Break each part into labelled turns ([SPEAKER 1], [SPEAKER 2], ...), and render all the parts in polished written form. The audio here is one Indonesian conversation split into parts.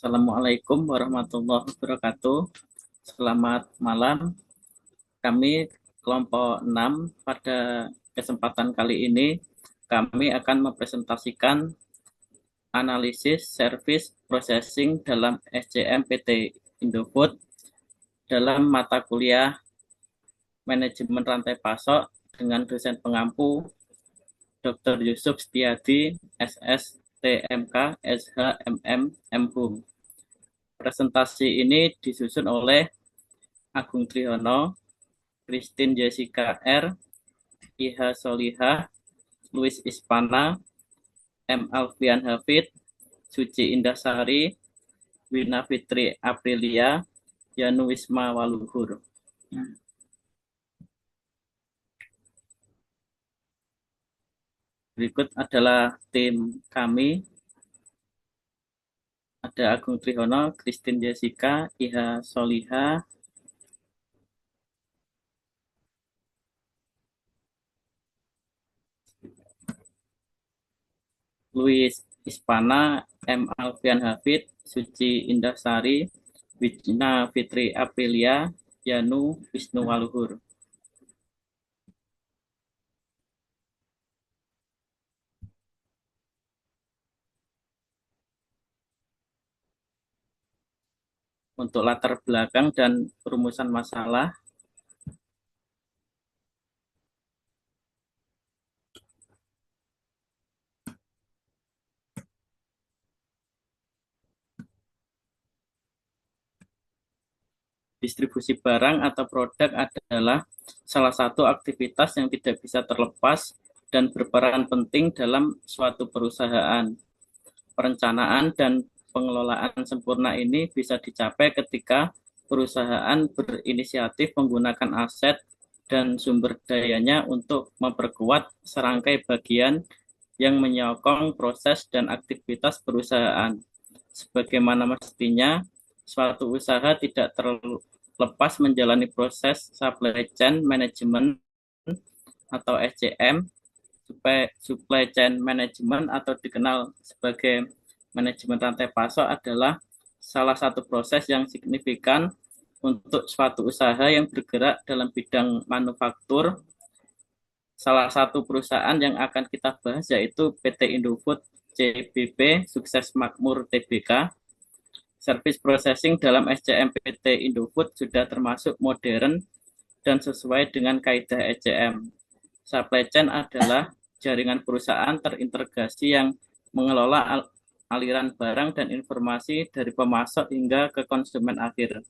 [SPEAKER 1] Assalamualaikum warahmatullahi wabarakatuh. Selamat malam. Kami kelompok 6 pada kesempatan kali ini kami akan mempresentasikan analisis service processing dalam SCM PT Indofood dalam mata kuliah manajemen rantai pasok dengan dosen pengampu Dr. Yusuf Setiadi, SSTMK, SHMM, MHUM. Presentasi ini disusun oleh Agung Trihono, Christine Jessica R, Iha Solihah, Luis Ispana, M. Alfian Hafid, Suci Indasari, Wina Fitri Aprilia, Yanu Wisma Waluhur. Berikut adalah tim kami. Ada Agung Trihono, Christine Jessica, Iha Solihah, Luis Ispana, M. Alfian Hafid, Suci Indasari, Wina Fitri Aprilia, Yanu Wisnu Waluhur. Untuk latar belakang dan perumusan masalah, distribusi barang atau produk adalah salah satu aktivitas yang tidak bisa terlepas dan berperan penting dalam suatu perusahaan. Perencanaan dan pengelolaan sempurna ini bisa dicapai ketika perusahaan berinisiatif menggunakan aset dan sumber dayanya untuk memperkuat serangkai bagian yang menyokong proses dan aktivitas perusahaan. Sebagaimana mestinya, suatu usaha tidak terlepas menjalani proses supply chain management atau SCM. Supply chain management atau dikenal sebagai manajemen rantai pasok adalah salah satu proses yang signifikan untuk suatu usaha yang bergerak dalam bidang manufaktur. Salah satu perusahaan yang akan kita bahas yaitu PT Indofood CBP Sukses Makmur Tbk. Service processing dalam SCM PT Indofood sudah termasuk modern dan sesuai dengan kaidah SCM. Supply chain adalah jaringan perusahaan terintegrasi yang mengelola aliran barang dan informasi dari pemasok hingga ke konsumen akhir.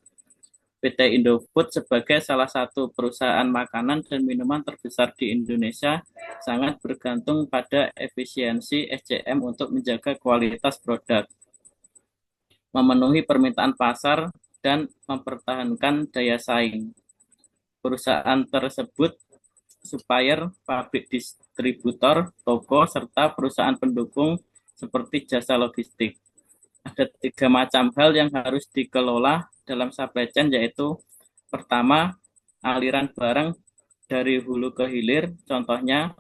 [SPEAKER 1] PT Indofood sebagai salah satu perusahaan makanan dan minuman terbesar di Indonesia sangat bergantung pada efisiensi SCM untuk menjaga kualitas produk, memenuhi permintaan pasar, dan mempertahankan daya saing. Perusahaan tersebut supplier, pabrik distributor, toko, serta perusahaan pendukung seperti jasa logistik. Ada 3 macam hal yang harus dikelola dalam supply chain, yaitu pertama, aliran barang dari hulu ke hilir, contohnya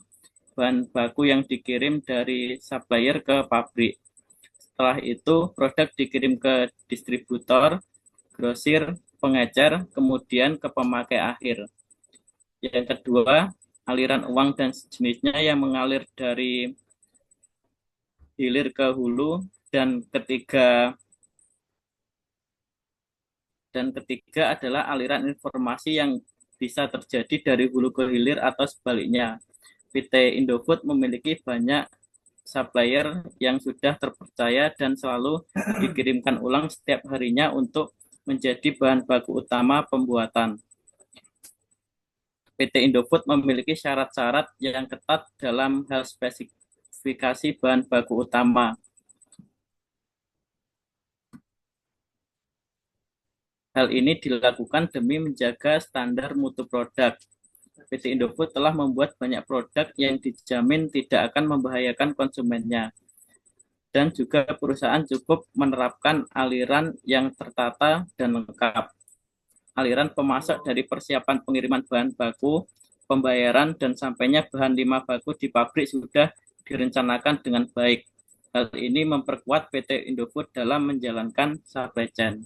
[SPEAKER 1] bahan baku yang dikirim dari supplier ke pabrik. Setelah itu, produk dikirim ke distributor, grosir, pengecer, kemudian ke pemakai akhir. Yang kedua, aliran uang dan sejenisnya yang mengalir dari hilir ke hulu, dan ketiga adalah aliran informasi yang bisa terjadi dari hulu ke hilir atau sebaliknya. PT Indofood memiliki banyak supplier yang sudah terpercaya dan selalu dikirimkan ulang setiap harinya untuk menjadi bahan baku utama pembuatan. PT Indofood memiliki syarat-syarat yang ketat dalam hal spesifikasi bahan baku utama. Hal ini dilakukan demi menjaga standar mutu produk. PT Indofood telah membuat banyak produk yang dijamin tidak akan membahayakan konsumennya. Dan juga perusahaan cukup menerapkan aliran yang tertata dan lengkap. Aliran pemasok dari persiapan pengiriman bahan baku, pembayaran, dan sampainya bahan limbah baku di pabrik sudah direncanakan dengan baik. Hal ini memperkuat PT Indofood dalam menjalankan supply chain.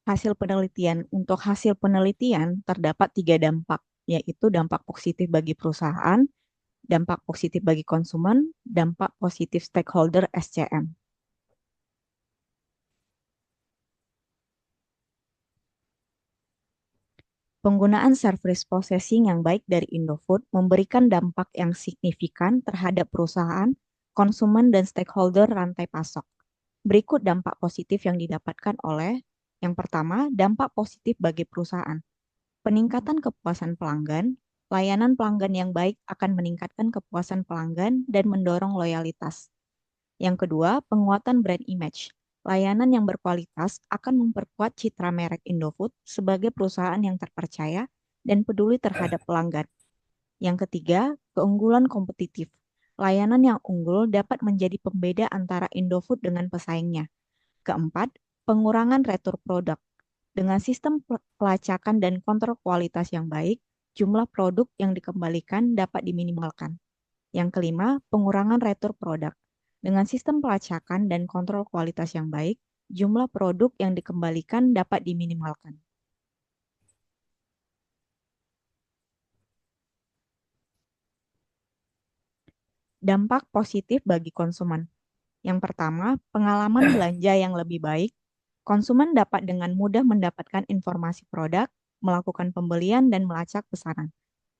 [SPEAKER 2] Hasil penelitian. Untuk hasil penelitian terdapat 3 dampak, yaitu dampak positif bagi perusahaan, dampak positif bagi konsumen, dampak positif stakeholder SCM. Penggunaan service processing yang baik dari Indofood memberikan dampak yang signifikan terhadap perusahaan, konsumen, dan stakeholder rantai pasok. Berikut dampak positif yang didapatkan oleh yang pertama, dampak positif bagi perusahaan. Peningkatan kepuasan pelanggan, layanan pelanggan yang baik akan meningkatkan kepuasan pelanggan dan mendorong loyalitas. Yang kedua, penguatan brand image. Layanan yang berkualitas akan memperkuat citra merek Indofood sebagai perusahaan yang terpercaya dan peduli terhadap pelanggan. Yang ketiga, keunggulan kompetitif. Layanan yang unggul dapat menjadi pembeda antara Indofood dengan pesaingnya. Keempat, pengurangan retur produk. Dengan sistem pelacakan dan kontrol kualitas yang baik, jumlah produk yang dikembalikan dapat diminimalkan. Yang kelima, pengurangan retur produk. Dengan sistem pelacakan dan kontrol kualitas yang baik, jumlah produk yang dikembalikan dapat diminimalkan. Dampak positif bagi konsumen. Yang pertama, pengalaman belanja yang lebih baik. Konsumen dapat dengan mudah mendapatkan informasi produk, melakukan pembelian, dan melacak pesanan.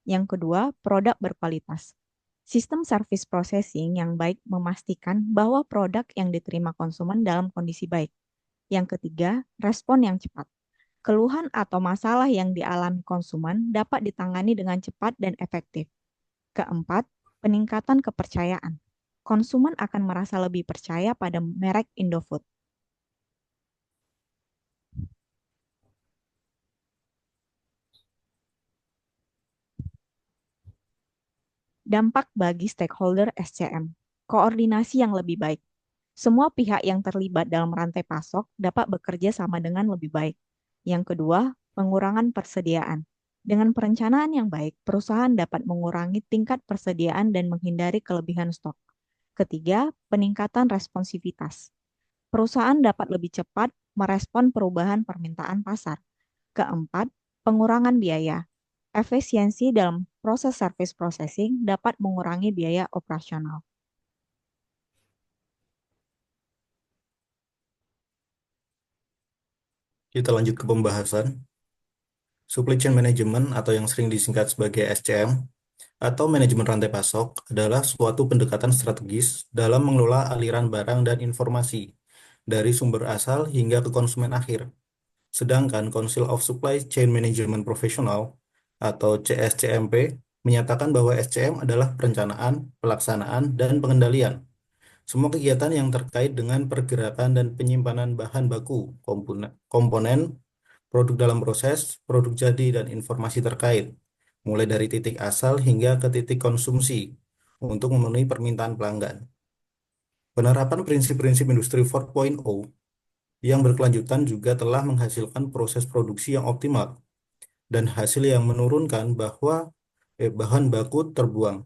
[SPEAKER 2] Yang kedua, produk berkualitas. Sistem service processing yang baik memastikan bahwa produk yang diterima konsumen dalam kondisi baik. Yang ketiga, respon yang cepat. Keluhan atau masalah yang dialami konsumen dapat ditangani dengan cepat dan efektif. Keempat, peningkatan kepercayaan. Konsumen akan merasa lebih percaya pada merek Indofood. Dampak bagi stakeholder SCM. Koordinasi yang lebih baik. Semua pihak yang terlibat dalam rantai pasok dapat bekerja sama dengan lebih baik. Yang kedua, pengurangan persediaan. Dengan perencanaan yang baik, perusahaan dapat mengurangi tingkat persediaan dan menghindari kelebihan stok. Ketiga, peningkatan responsivitas. Perusahaan dapat lebih cepat merespon perubahan permintaan pasar. Keempat, pengurangan biaya. Efisiensi dalam proses service processing dapat mengurangi biaya operasional.
[SPEAKER 3] Kita lanjut ke pembahasan. Supply Chain Management atau yang sering disingkat sebagai SCM atau manajemen rantai pasok adalah suatu pendekatan strategis dalam mengelola aliran barang dan informasi dari sumber asal hingga ke konsumen akhir. Sedangkan Council of Supply Chain Management Professional atau CSCMP menyatakan bahwa SCM adalah perencanaan, pelaksanaan, dan pengendalian. Semua kegiatan yang terkait dengan pergerakan dan penyimpanan bahan baku, komponen, produk dalam proses, produk jadi, dan informasi terkait, mulai dari titik asal hingga ke titik konsumsi untuk memenuhi permintaan pelanggan. Penerapan prinsip-prinsip Industri 4.0 yang berkelanjutan juga telah menghasilkan proses produksi yang optimal dan hasil yang menurunkan bahwa bahan baku terbuang.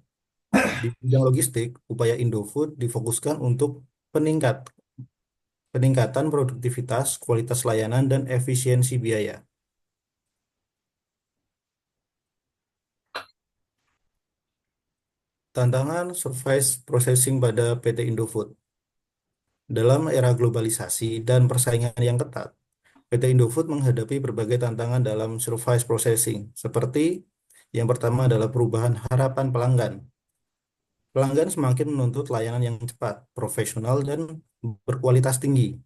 [SPEAKER 3] Di bidang logistik, upaya Indofood difokuskan untuk peningkat, peningkatan produktivitas, kualitas layanan, dan efisiensi biaya. Tantangan service processing pada PT Indofood. Dalam era globalisasi dan persaingan yang ketat, PT Indofood menghadapi berbagai tantangan dalam service processing, seperti yang pertama adalah perubahan harapan pelanggan. Pelanggan semakin menuntut layanan yang cepat, profesional, dan berkualitas tinggi.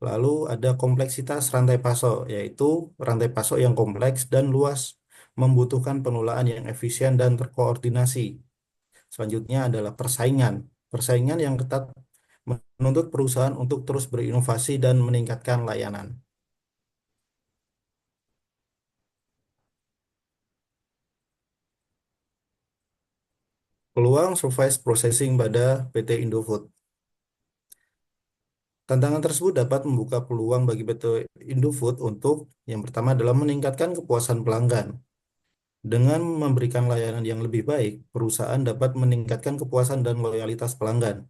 [SPEAKER 3] Lalu ada kompleksitas rantai pasok, yaitu rantai pasok yang kompleks dan luas, membutuhkan pengelolaan yang efisien dan terkoordinasi. Selanjutnya adalah persaingan. Persaingan yang ketat menuntut perusahaan untuk terus berinovasi dan meningkatkan layanan. Peluang service processing pada PT Indofood. Tantangan tersebut dapat membuka peluang bagi PT Indofood untuk yang pertama adalah meningkatkan kepuasan pelanggan. Dengan memberikan layanan yang lebih baik, perusahaan dapat meningkatkan kepuasan dan loyalitas pelanggan.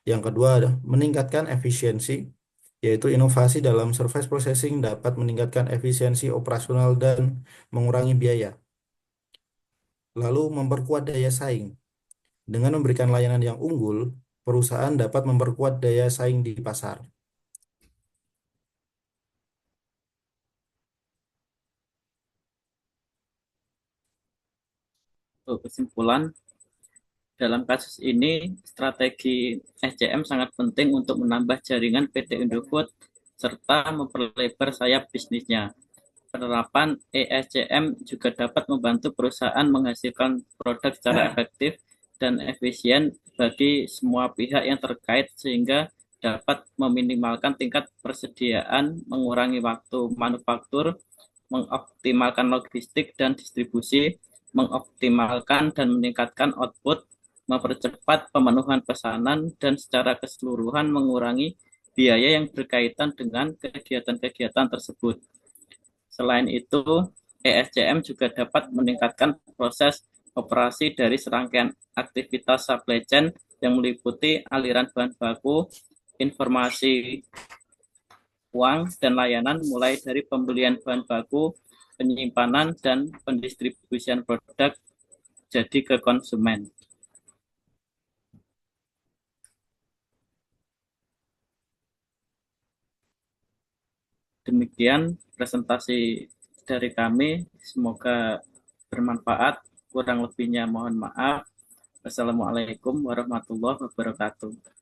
[SPEAKER 3] Yang kedua, meningkatkan efisiensi, yaitu inovasi dalam service processing dapat meningkatkan efisiensi operasional dan mengurangi biaya. Lalu, memperkuat daya saing. Dengan memberikan layanan yang unggul, perusahaan dapat memperkuat daya saing di pasar.
[SPEAKER 1] Untuk kesimpulan, dalam kasus ini, strategi SCM sangat penting untuk menambah jaringan PT Indofood serta memperlebar sayap bisnisnya. Penerapan ESCM juga dapat membantu perusahaan menghasilkan produk secara efektif dan efisien bagi semua pihak yang terkait sehingga dapat meminimalkan tingkat persediaan, mengurangi waktu manufaktur, mengoptimalkan logistik dan distribusi, mengoptimalkan dan meningkatkan output, mempercepat pemenuhan pesanan, dan secara keseluruhan mengurangi biaya yang berkaitan dengan kegiatan-kegiatan tersebut. Selain itu, ESCM juga dapat meningkatkan proses operasi dari serangkaian aktivitas supply chain yang meliputi aliran bahan baku, informasi uang, dan layanan mulai dari pembelian bahan baku, penyimpanan, dan pendistribusian produk jadi ke konsumen. Demikian presentasi dari kami, semoga bermanfaat. Kurang lebihnya mohon maaf. Wassalamualaikum warahmatullahi wabarakatuh.